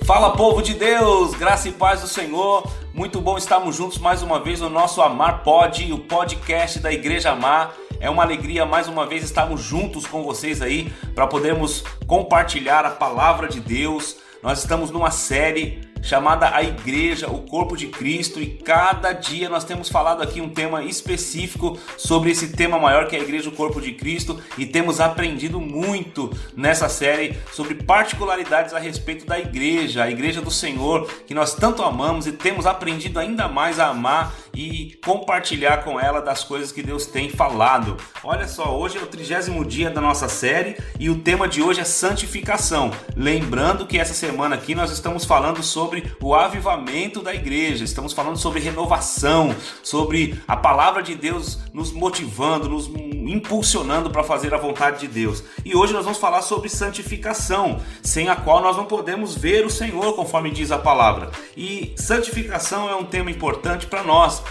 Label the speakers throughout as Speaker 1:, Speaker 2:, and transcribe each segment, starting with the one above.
Speaker 1: Fala, povo de Deus, graça e paz do Senhor. Muito bom estarmos juntos mais uma vez no nosso Amar Pod, o podcast da Igreja Amar. É uma alegria mais uma vez estarmos juntos com vocês aí para podermos compartilhar a palavra de Deus. Nós estamos numa série chamada A Igreja, o Corpo de Cristo, e cada dia nós temos falado aqui um tema específico sobre esse tema maior que é a Igreja, o Corpo de Cristo, e temos aprendido muito nessa série sobre particularidades a respeito da Igreja, a Igreja do Senhor, que nós tanto amamos e temos aprendido ainda mais a amar e compartilhar com ela das coisas que Deus tem falado. Olha só, hoje é o 30º dia da nossa série e o tema de hoje é santificação. Lembrando que essa semana aqui nós estamos falando sobre o avivamento da igreja, estamos falando sobre renovação, sobre a palavra de Deus nos motivando, nos impulsionando para fazer a vontade de Deus. E hoje nós vamos falar sobre santificação, sem a qual nós não podemos ver o Senhor, conforme diz a palavra. E santificação é um tema importante para nós.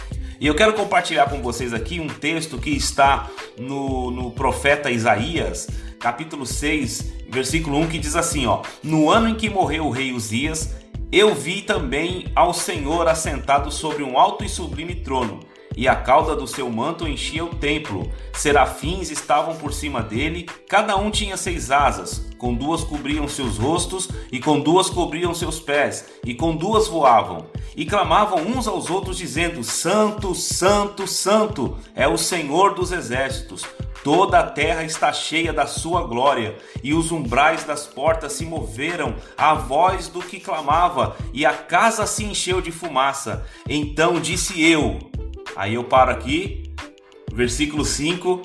Speaker 1: E eu quero compartilhar com vocês aqui um texto que está no profeta Isaías, capítulo 6, versículo 1, que diz assim, no ano em que morreu o rei Uzias, eu vi também ao Senhor assentado sobre um alto e sublime trono, e a cauda do seu manto enchia o templo. Serafins estavam por cima dele, cada um tinha 6 asas, com 2 cobriam seus rostos, e com 2 cobriam seus pés, e com 2 voavam. E clamavam uns aos outros, dizendo: Santo, Santo, Santo é o Senhor dos exércitos. Toda a terra está cheia da sua glória, e os umbrais das portas se moveram à voz do que clamava, e a casa se encheu de fumaça. Então disse eu, aí eu paro aqui, versículo 5,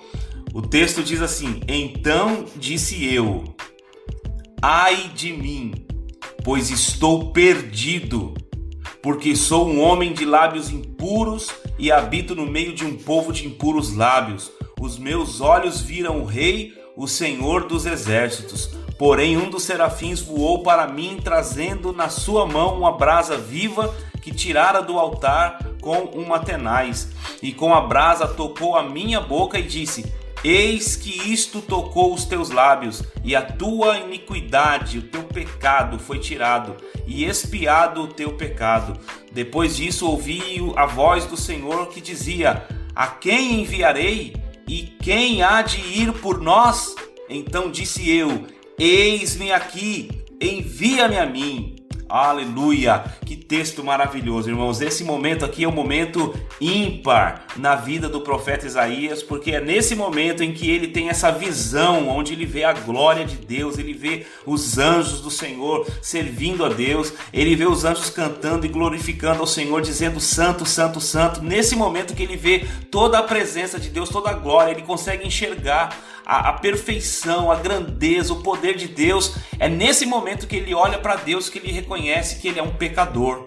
Speaker 1: o texto diz assim: então disse eu, ai de mim, pois estou perdido, porque sou um homem de lábios impuros e habito no meio de um povo de impuros lábios. Os meus olhos viram o Rei, o Senhor dos exércitos. Porém, um dos serafins voou para mim, trazendo na sua mão uma brasa viva que tirara do altar com uma tenaz. E com a brasa tocou a minha boca e disse: eis que isto tocou os teus lábios, e a tua iniquidade, o teu pecado foi tirado, e expiado o teu pecado. Depois disso ouvi a voz do Senhor que dizia: a quem enviarei? E quem há de ir por nós? Então disse eu: eis-me aqui, envia-me a mim. Aleluia! Que texto maravilhoso, irmãos. Esse momento aqui é um momento ímpar na vida do profeta Isaías, porque é nesse momento em que ele tem essa visão, onde ele vê a glória de Deus, ele vê os anjos do Senhor servindo a Deus, ele vê os anjos cantando e glorificando ao Senhor, dizendo: Santo, Santo, Santo. Nesse momento que ele vê toda a presença de Deus, toda a glória, ele consegue enxergar a perfeição, a grandeza, o poder de Deus. É nesse momento que ele olha para Deus que ele reconhece que ele é um pecador,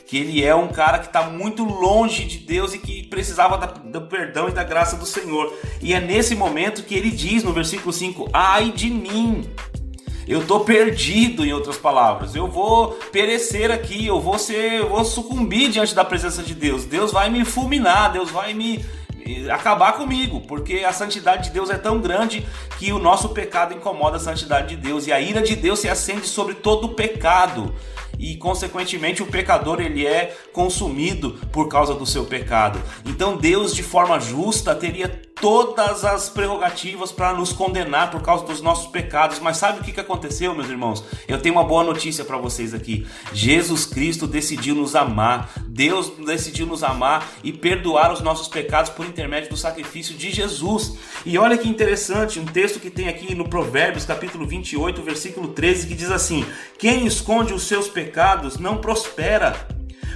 Speaker 1: que ele é um cara que está muito longe de Deus e que precisava do perdão e da graça do Senhor. E é nesse momento que ele diz no versículo 5: ai de mim, eu estou perdido, em outras palavras, eu vou perecer aqui, eu vou sucumbir diante da presença de Deus. Deus vai me fulminar, Deus vai acabar comigo, porque a santidade de Deus é tão grande que o nosso pecado incomoda a santidade de Deus, e a ira de Deus se acende sobre todo o pecado, e consequentemente o pecador ele é consumido por causa do seu pecado. Então Deus, de forma justa, teria todas as prerrogativas para nos condenar por causa dos nossos pecados. Mas sabe o que aconteceu, meus irmãos? Eu tenho uma boa notícia para vocês aqui. Jesus Cristo decidiu nos amar. Deus decidiu nos amar e perdoar os nossos pecados por intermédio do sacrifício de Jesus. E olha que interessante, um texto que tem aqui no Provérbios, capítulo 28, versículo 13, que diz assim: quem esconde os seus pecados não prospera,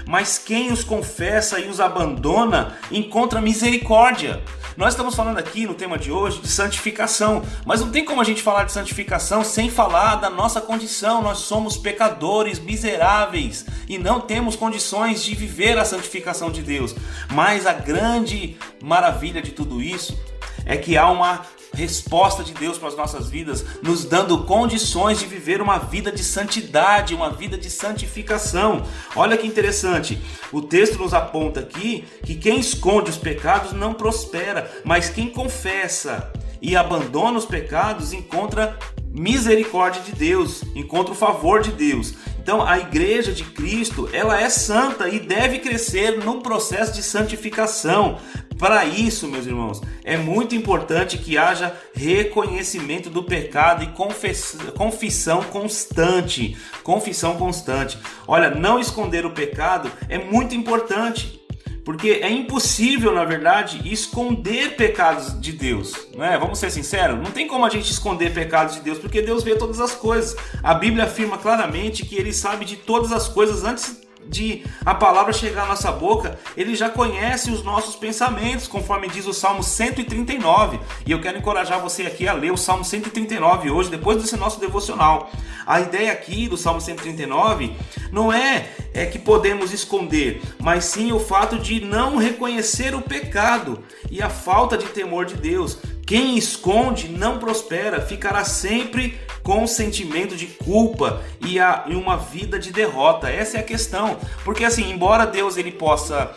Speaker 1: mas quem os confessa e os abandona encontra misericórdia. Nós estamos falando aqui no tema de hoje de santificação, mas não tem como a gente falar de santificação sem falar da nossa condição. Nós somos pecadores miseráveis e não temos condições de viver a santificação de Deus. Mas a grande maravilha de tudo isso é que há uma resposta de Deus para as nossas vidas, nos dando condições de viver uma vida de santidade, uma vida de santificação. Olha que interessante, o texto nos aponta aqui que quem esconde os pecados não prospera, mas quem confessa e abandona os pecados encontra misericórdia de Deus, encontra o favor de Deus. Então a igreja de Cristo, ela é santa e deve crescer num processo de santificação. Para isso, meus irmãos, é muito importante que haja reconhecimento do pecado e confissão constante. Confissão constante. Olha, não esconder o pecado é muito importante. Porque é impossível, na verdade, esconder pecados de Deus, né? Vamos ser sinceros, não tem como a gente esconder pecados de Deus, porque Deus vê todas as coisas. A Bíblia afirma claramente que Ele sabe de todas as coisas antes de a palavra chegar à nossa boca. Ele já conhece os nossos pensamentos, conforme diz o Salmo 139. E eu quero encorajar você aqui a ler o Salmo 139 hoje, depois desse nosso devocional. A ideia aqui do Salmo 139 não é que podemos esconder, mas sim o fato de não reconhecer o pecado e a falta de temor de Deus. Quem esconde não prospera, ficará sempre com um sentimento de culpa e uma vida de derrota. Essa é a questão, porque assim, embora Deus ele possa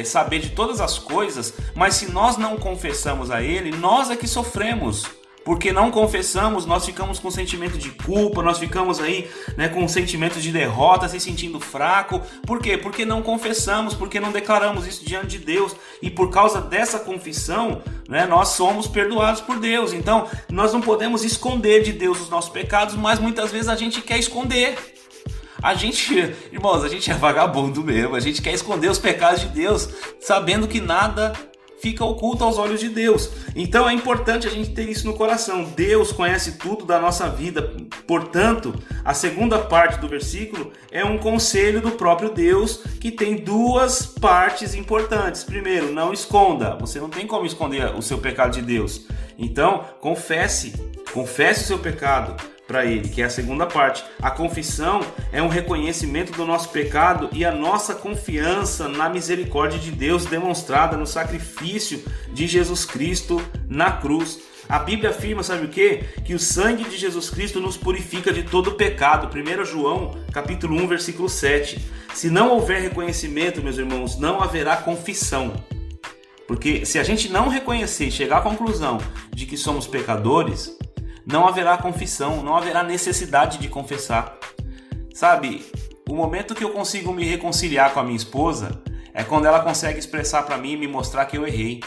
Speaker 1: saber de todas as coisas, mas se nós não confessamos a Ele, nós é que sofremos. Porque não confessamos, nós ficamos com sentimento de culpa, nós ficamos aí, né, com sentimento de derrota, se sentindo fraco. Por quê? Porque não confessamos, porque não declaramos isso diante de Deus. E por causa dessa confissão, né, nós somos perdoados por Deus. Então, nós não podemos esconder de Deus os nossos pecados, mas muitas vezes a gente quer esconder. Irmãos, a gente é vagabundo mesmo, a gente quer esconder os pecados de Deus, sabendo que nada fica oculto aos olhos de Deus. Então é importante a gente ter isso no coração. Deus conhece tudo da nossa vida. Portanto, a segunda parte do versículo é um conselho do próprio Deus que tem duas partes importantes. Primeiro, não esconda. Você não tem como esconder o seu pecado de Deus. Então, confesse o seu pecado para Ele, que é a segunda parte. A confissão é um reconhecimento do nosso pecado e a nossa confiança na misericórdia de Deus demonstrada no sacrifício de Jesus Cristo na cruz. A Bíblia afirma, sabe o quê? Que o sangue de Jesus Cristo nos purifica de todo pecado. 1 João, capítulo 1, versículo 7. Se não houver reconhecimento, meus irmãos, não haverá confissão. Porque se a gente não reconhecer e chegar à conclusão de que somos pecadores, não haverá confissão, não haverá necessidade de confessar. Sabe, o momento que eu consigo me reconciliar com a minha esposa é quando ela consegue expressar para mim e me mostrar que eu errei.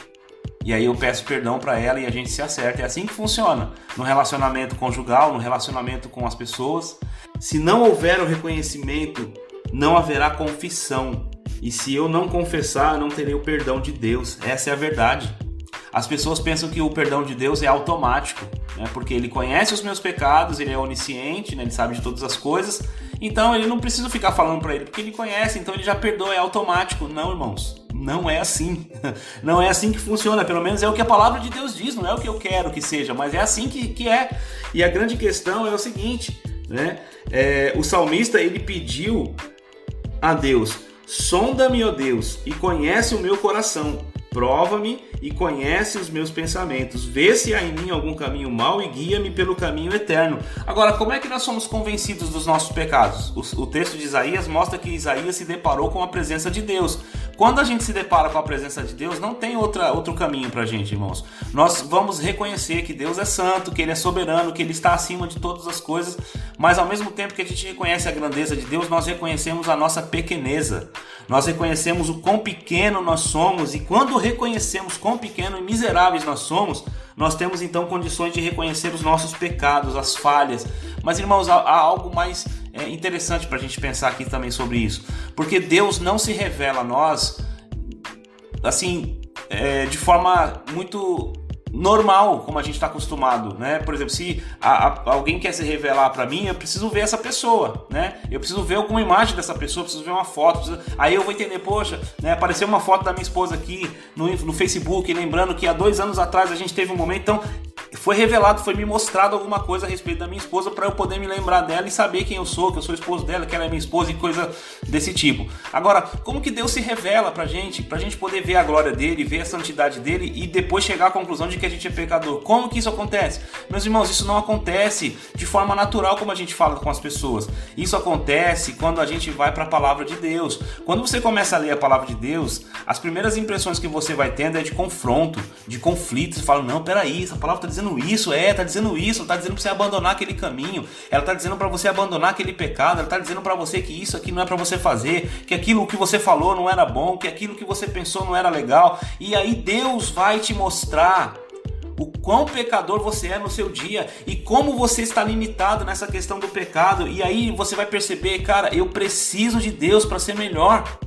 Speaker 1: E aí eu peço perdão para ela e a gente se acerta. É assim que funciona no relacionamento conjugal, no relacionamento com as pessoas. Se não houver o reconhecimento, não haverá confissão. E se eu não confessar, não terei o perdão de Deus. Essa é a verdade. As pessoas pensam que o perdão de Deus é automático, né? Porque Ele conhece os meus pecados, Ele é onisciente, né? Ele sabe de todas as coisas, então Ele não precisa ficar falando para Ele, porque Ele conhece, então Ele já perdoa, é automático. Não, irmãos, não é assim. Não é assim que funciona, pelo menos é o que a palavra de Deus diz, não é o que eu quero que seja, mas é assim que é. E a grande questão é o seguinte, né? O salmista, ele pediu a Deus: sonda-me, ó Deus, e conhece o meu coração. Prova-me e conhece os meus pensamentos. Vê se há em mim algum caminho mau e guia-me pelo caminho eterno. Agora, como é que nós somos convencidos dos nossos pecados? O texto de Isaías mostra que Isaías se deparou com a presença de Deus. Quando a gente se depara com a presença de Deus, não tem outro caminho pra gente, irmãos. Nós vamos reconhecer que Deus é santo, que Ele é soberano, que Ele está acima de todas as coisas, mas ao mesmo tempo que a gente reconhece a grandeza de Deus, nós reconhecemos a nossa pequeneza. Nós reconhecemos o quão pequeno nós somos, e quando reconhecemos quão pequeno e miseráveis nós somos, nós temos então condições de reconhecer os nossos pecados, as falhas. Mas, irmãos, há algo mais interessante para a gente pensar aqui também sobre isso, porque Deus não se revela a nós assim, de forma muito normal, como a gente está acostumado, né? Por exemplo, se alguém quer se revelar para mim, eu preciso ver essa pessoa, né? Eu preciso ver alguma imagem dessa pessoa, preciso ver uma foto, aí eu vou entender, poxa, né? Apareceu uma foto da minha esposa aqui no Facebook, lembrando que há 2 anos atrás a gente teve um momento, então foi revelado, foi me mostrado alguma coisa a respeito da minha esposa para eu poder me lembrar dela e saber quem eu sou, que eu sou esposo dela, que ela é minha esposa e coisa desse tipo. Agora, como que Deus se revela pra gente poder ver a glória dele, ver a santidade dele e depois chegar à conclusão de que a gente é pecador? Como que isso acontece? Meus irmãos, isso não acontece de forma natural como a gente fala com as pessoas. Isso acontece quando a gente vai para a palavra de Deus. Quando você começa a ler a palavra de Deus, as primeiras impressões que você vai tendo é de confronto, de conflito. Você fala, não, peraí, essa palavra está dizendo dizendo isso? Tá dizendo isso, ela tá dizendo para você abandonar aquele caminho, ela tá dizendo para você abandonar aquele pecado, ela tá dizendo para você que isso aqui não é para você fazer, que aquilo que você falou não era bom, que aquilo que você pensou não era legal. E aí Deus vai te mostrar o quão pecador você é no seu dia e como você está limitado nessa questão do pecado. E aí você vai perceber, cara, eu preciso de Deus para ser melhor.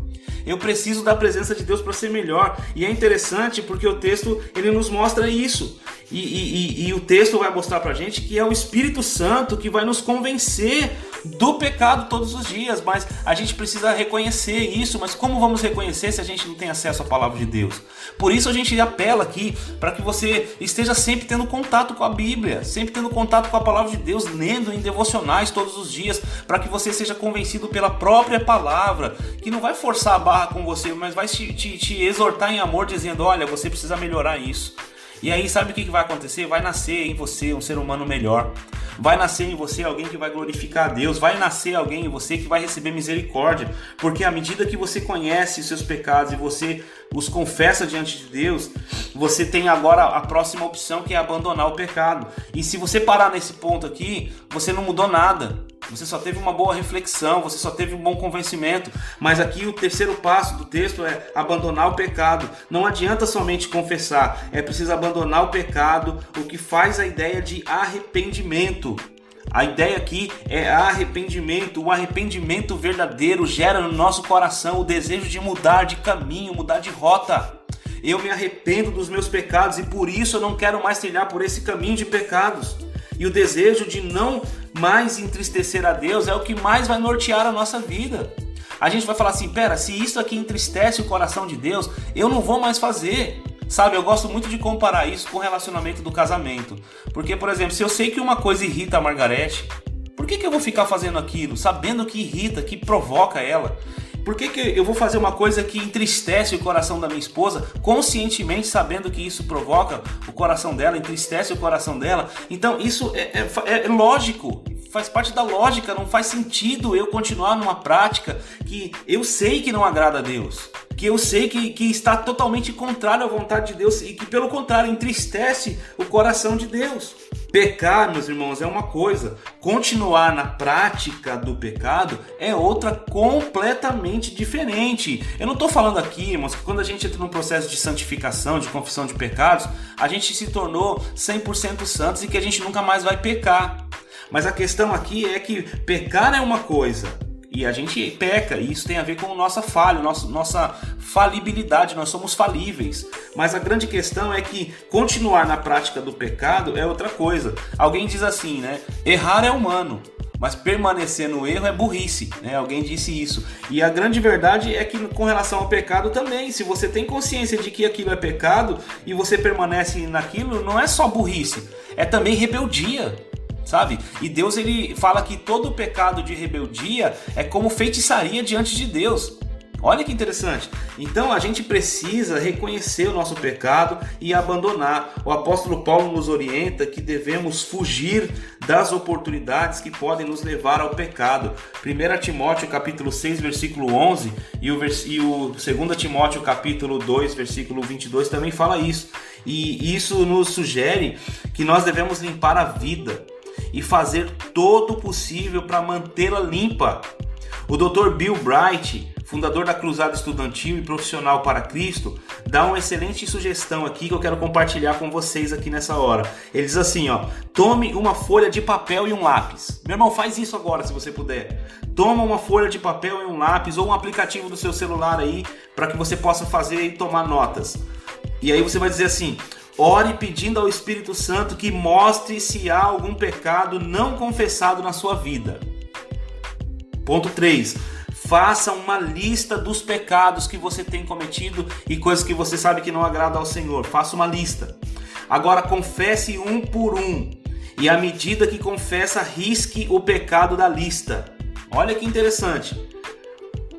Speaker 1: Eu preciso da presença de Deus para ser melhor. E é interessante porque o texto ele nos mostra isso. E o texto vai mostrar pra gente que é o Espírito Santo que vai nos convencer do pecado todos os dias. Mas a gente precisa reconhecer isso. Mas como vamos reconhecer se a gente não tem acesso à palavra de Deus? Por isso a gente apela aqui para que você esteja sempre tendo contato com a Bíblia, sempre tendo contato com a palavra de Deus, lendo em devocionais todos os dias, para que você seja convencido pela própria palavra, que não vai forçar a barra com você, mas vai te exortar em amor, dizendo, olha, você precisa melhorar isso. E aí sabe o que vai acontecer? Vai nascer em você um ser humano melhor. Vai nascer em você alguém que vai glorificar a Deus. Vai nascer alguém em você que vai receber misericórdia. Porque à medida que você conhece os seus pecados e você os confessa diante de Deus, você tem agora a próxima opção, que é abandonar o pecado. E se você parar nesse ponto aqui, você não mudou nada. Você só teve uma boa reflexão, você só teve um bom convencimento. Mas aqui o terceiro passo do texto é abandonar o pecado. Não adianta somente confessar, é preciso abandonar o pecado, o que faz a ideia de arrependimento. A ideia aqui é arrependimento. O arrependimento verdadeiro gera no nosso coração o desejo de mudar de caminho, mudar de rota. Eu me arrependo dos meus pecados e por isso eu não quero mais trilhar por esse caminho de pecados. E o desejo de não mais entristecer a Deus é o que mais vai nortear a nossa vida. A gente vai falar assim, pera, se isso aqui entristece o coração de Deus, eu não vou mais fazer. Sabe, eu gosto muito de comparar isso com o relacionamento do casamento. Porque, por exemplo, se eu sei que uma coisa irrita a Margarete, por que eu vou ficar fazendo aquilo, sabendo que irrita, que provoca ela? Por que eu vou fazer uma coisa que entristece o coração da minha esposa, conscientemente sabendo que isso provoca o coração dela, entristece o coração dela? Então isso é lógico, faz parte da lógica, não faz sentido eu continuar numa prática que eu sei que não agrada a Deus, que eu sei que está totalmente contrário à vontade de Deus e que pelo contrário entristece o coração de Deus. Pecar, meus irmãos, é uma coisa, continuar na prática do pecado é outra completamente diferente. Eu não estou falando aqui, irmãos, que quando a gente entra num processo de santificação, de confissão de pecados, a gente se tornou 100% santos e que a gente nunca mais vai pecar. Mas a questão aqui é que pecar é uma coisa e a gente peca, e isso tem a ver com nossa falha, nossa falibilidade, nós somos falíveis. Mas a grande questão é que continuar na prática do pecado é outra coisa. Alguém diz assim, né? Errar é humano, mas permanecer no erro é burrice, né? Alguém disse isso. E a grande verdade é que com relação ao pecado também, se você tem consciência de que aquilo é pecado e você permanece naquilo, não é só burrice, é também rebeldia. Sabe? E Deus ele fala que todo pecado de rebeldia é como feitiçaria diante de Deus. Olha que interessante. Então a gente precisa reconhecer o nosso pecado e abandonar. O apóstolo Paulo nos orienta que devemos fugir das oportunidades que podem nos levar ao pecado. 1 Timóteo capítulo 6, versículo 11 e o 2 Timóteo capítulo 2, versículo 22 também fala isso. E isso nos sugere que nós devemos limpar a vida e fazer todo o possível para mantê-la limpa. O Dr. Bill Bright, fundador da Cruzada Estudantil e Profissional para Cristo, dá uma excelente sugestão aqui que eu quero compartilhar com vocês aqui nessa hora. Ele diz assim, ó: tome uma folha de papel e um lápis. Meu irmão, faz isso agora se você puder. Toma uma folha de papel e um lápis ou um aplicativo do seu celular aí para que você possa fazer e tomar notas. E aí você vai dizer assim: ore pedindo ao Espírito Santo que mostre se há algum pecado não confessado na sua vida. Ponto 3. Faça uma lista dos pecados que você tem cometido e coisas que você sabe que não agradam ao Senhor. Faça uma lista. Agora confesse um por um. E à medida que confessa, risque o pecado da lista. Olha que interessante.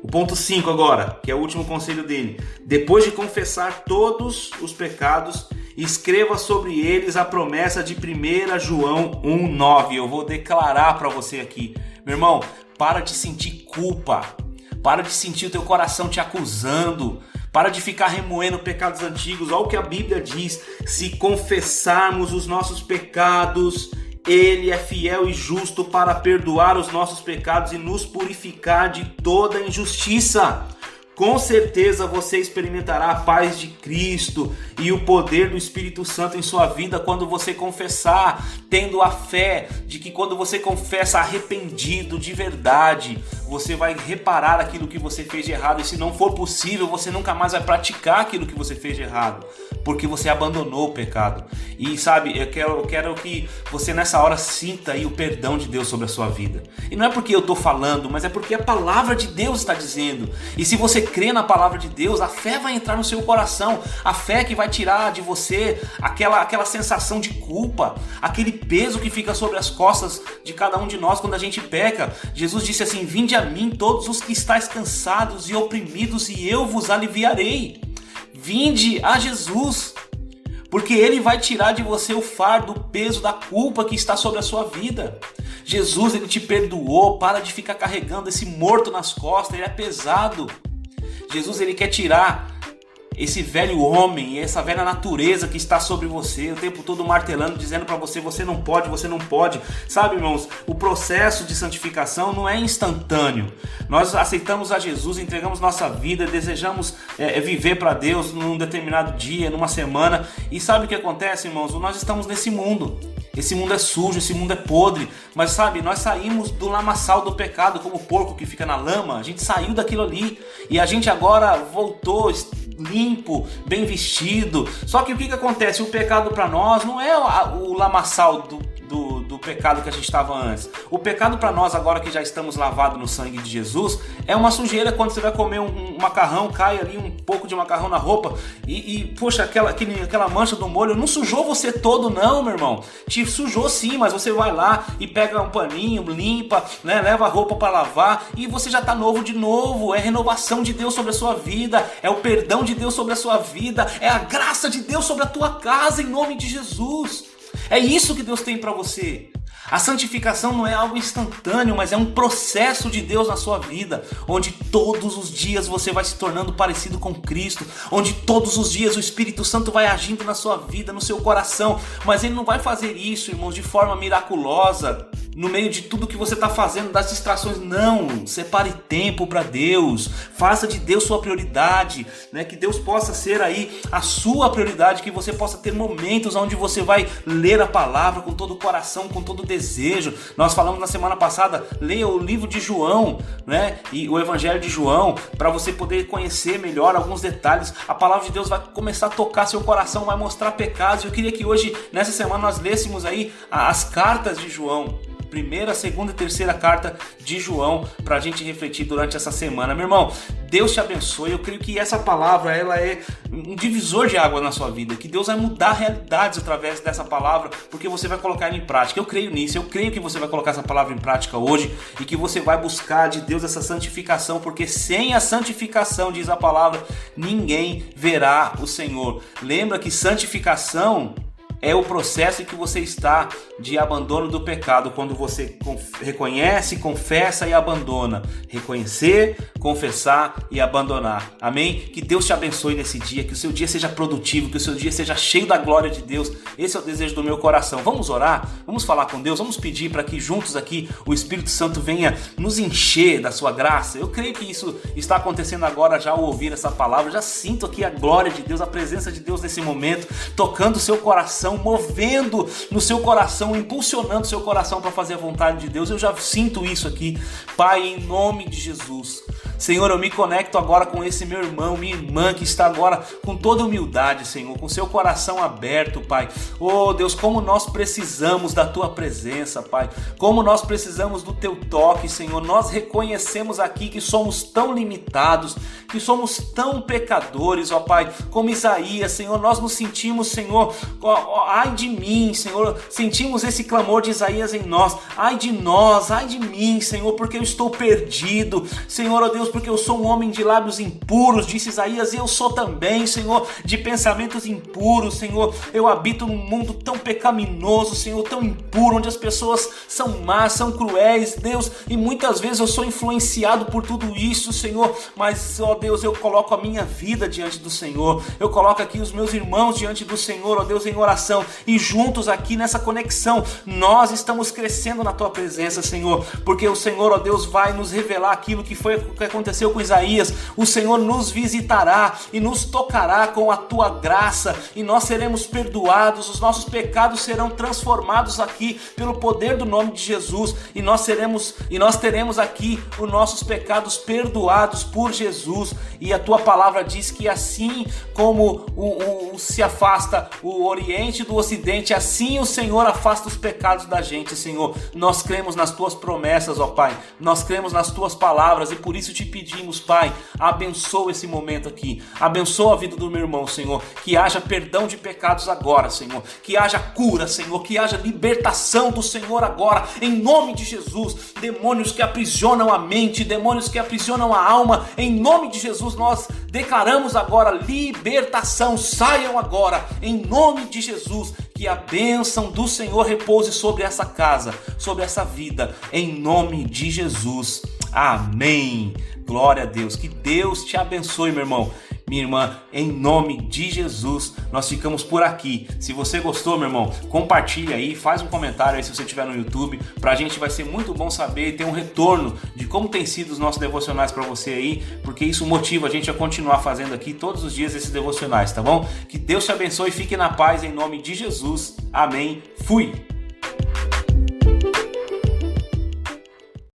Speaker 1: O ponto 5 agora, que é o último conselho dele. Depois de confessar todos os pecados, escreva sobre eles a promessa de 1 João 1,9. Eu vou declarar para você aqui. Meu irmão, para de sentir culpa. Para de sentir o teu coração te acusando. Para de ficar remoendo pecados antigos. Olha o que a Bíblia diz: se confessarmos os nossos pecados, Ele é fiel e justo para perdoar os nossos pecados e nos purificar de toda injustiça. Com certeza você experimentará a paz de Cristo e o poder do Espírito Santo em sua vida quando você confessar, tendo a fé de que quando você confessa arrependido de verdade, você vai reparar aquilo que você fez de errado, e se não for possível, você nunca mais vai praticar aquilo que você fez de errado, porque você abandonou o pecado. E sabe, eu quero que você nessa hora sinta aí o perdão de Deus sobre a sua vida. E não é porque eu estou falando, mas é porque a palavra de Deus está dizendo. E se você crê na palavra de Deus, a fé vai entrar no seu coração, a fé que vai tirar de você aquela sensação de culpa, aquele peso que fica sobre as costas de cada um de nós quando a gente peca. Jesus disse assim: vinde a mim todos os que estáis cansados e oprimidos, e eu vos aliviarei. Vinde a Jesus, porque Ele vai tirar de você o fardo, o peso da culpa que está sobre a sua vida. Jesus, Ele te perdoou. Para de ficar carregando esse morto nas costas, ele é pesado. Jesus, Ele quer tirar esse velho homem, essa velha natureza que está sobre você, o tempo todo martelando, dizendo para você: você não pode, você não pode. Sabe, irmãos, o processo de santificação não é instantâneo. Nós aceitamos a Jesus, entregamos nossa vida, desejamos viver para Deus num determinado dia, numa semana. E sabe o que acontece, irmãos? Nós estamos nesse mundo. Esse mundo é sujo, esse mundo é podre. Mas sabe, nós saímos do lamaçal do pecado, como o porco que fica na lama. A gente saiu daquilo ali e a gente agora voltou limpo, bem vestido. Só que o que acontece? O pecado para nós não é o lamaçal do pecado que a gente estava antes. O pecado para nós, agora que já estamos lavados no sangue de Jesus, é uma sujeira. Quando você vai comer um macarrão, cai ali um pouco de macarrão na roupa e poxa, aquela mancha do molho não sujou você todo não, meu irmão. Te sujou sim, mas você vai lá e pega um paninho, limpa, né, leva a roupa para lavar e você já está novo de novo. É renovação de Deus sobre a sua vida, é o perdão de Deus sobre a sua vida, é a graça de Deus sobre a tua casa, em nome de Jesus. É isso que Deus tem para você. A santificação não é algo instantâneo, mas é um processo de Deus na sua vida, onde todos os dias você vai se tornando parecido com Cristo, onde todos os dias o Espírito Santo vai agindo na sua vida, no seu coração. Mas Ele não vai fazer isso, irmãos, de forma miraculosa, no meio de tudo que você está fazendo, das distrações. Não, separe tempo para Deus, faça de Deus sua prioridade, né? Que Deus possa ser aí a sua prioridade, que você possa ter momentos onde você vai ler a palavra com todo o coração, com todo o desejo. Nós falamos na semana passada, leia o livro de João, né? E o Evangelho de João, para você poder conhecer melhor alguns detalhes. A palavra de Deus vai começar a tocar seu coração, vai mostrar pecados. Eu queria que hoje, nessa semana, nós lêssemos aí as cartas de João. Primeira, segunda e terceira carta de João, para a gente refletir durante essa semana. Meu irmão, Deus te abençoe. Eu creio que essa palavra, ela é um divisor de água na sua vida, que Deus vai mudar realidades através dessa palavra, porque você vai colocar ela em prática. Eu creio nisso, eu creio que você vai colocar essa palavra em prática hoje e que você vai buscar de Deus essa santificação, porque sem a santificação, diz a palavra, ninguém verá o Senhor. Lembra que santificação é o processo em que você está de abandono do pecado, quando você reconhece, confessa e abandona. Reconhecer, confessar e abandonar. Amém? Que Deus te abençoe nesse dia, que o seu dia seja produtivo, que o seu dia seja cheio da glória de Deus. Esse é o desejo do meu coração. Vamos orar? Vamos falar com Deus? Vamos pedir para que juntos aqui o Espírito Santo venha nos encher da sua graça? Eu creio que isso está acontecendo agora, já ao ouvir essa palavra. Já sinto aqui a glória de Deus, a presença de Deus nesse momento, tocando o seu coração, movendo no seu coração, impulsionando o seu coração para fazer a vontade de Deus. Eu já sinto isso aqui, Pai, em nome de Jesus. Senhor, eu me conecto agora com esse meu irmão, minha irmã, que está agora com toda humildade, Senhor, com seu coração aberto, Pai. Oh, Deus, como nós precisamos da Tua presença, Pai. Como nós precisamos do Teu toque, Senhor. Nós reconhecemos aqui que somos tão limitados, que somos tão pecadores, ó Pai. Como Isaías, Senhor, nós nos sentimos, Senhor, ai de mim, Senhor. Sentimos esse clamor de Isaías em nós. Ai de nós, ai de mim, Senhor, porque eu estou perdido. Senhor, ó Deus, porque eu sou um homem de lábios impuros, disse Isaías, e eu sou também, Senhor, de pensamentos impuros, Senhor. Eu habito num mundo tão pecaminoso, Senhor, tão impuro, onde as pessoas são más, são cruéis, Deus, e muitas vezes eu sou influenciado por tudo isso, Senhor, mas, ó Deus, eu coloco a minha vida diante do Senhor, eu coloco aqui os meus irmãos diante do Senhor, ó Deus, em oração, e juntos aqui nessa conexão, nós estamos crescendo na Tua presença, Senhor, porque o Senhor, ó Deus, vai nos revelar aquilo que aconteceu com Isaías. O Senhor nos visitará e nos tocará com a Tua graça, e nós seremos perdoados, os nossos pecados serão transformados aqui pelo poder do nome de Jesus, e nós teremos aqui os nossos pecados perdoados por Jesus. E a Tua palavra diz que assim como se afasta o Oriente do Ocidente, assim o Senhor afasta os pecados da gente, Senhor. Nós cremos nas Tuas promessas, ó Pai, nós cremos nas Tuas palavras, e por isso te pedimos, Pai, abençoa esse momento aqui, abençoa a vida do meu irmão, Senhor, que haja perdão de pecados agora, Senhor, que haja cura, Senhor, que haja libertação do Senhor agora, em nome de Jesus. Demônios que aprisionam a mente, demônios que aprisionam a alma, em nome de Jesus nós declaramos agora libertação, saiam agora, em nome de Jesus. Que a bênção do Senhor repouse sobre essa casa, sobre essa vida, em nome de Jesus. Amém. Glória a Deus. Que Deus te abençoe, meu irmão, minha irmã, em nome de Jesus. Nós ficamos por aqui. Se você gostou, meu irmão, compartilha aí, faz um comentário aí se você estiver no YouTube. Pra gente vai ser muito bom saber e ter um retorno de como tem sido os nossos devocionais pra você aí, porque isso motiva a gente a continuar fazendo aqui todos os dias esses devocionais, tá bom? Que Deus te abençoe e fique na paz em nome de Jesus. Amém. Fui!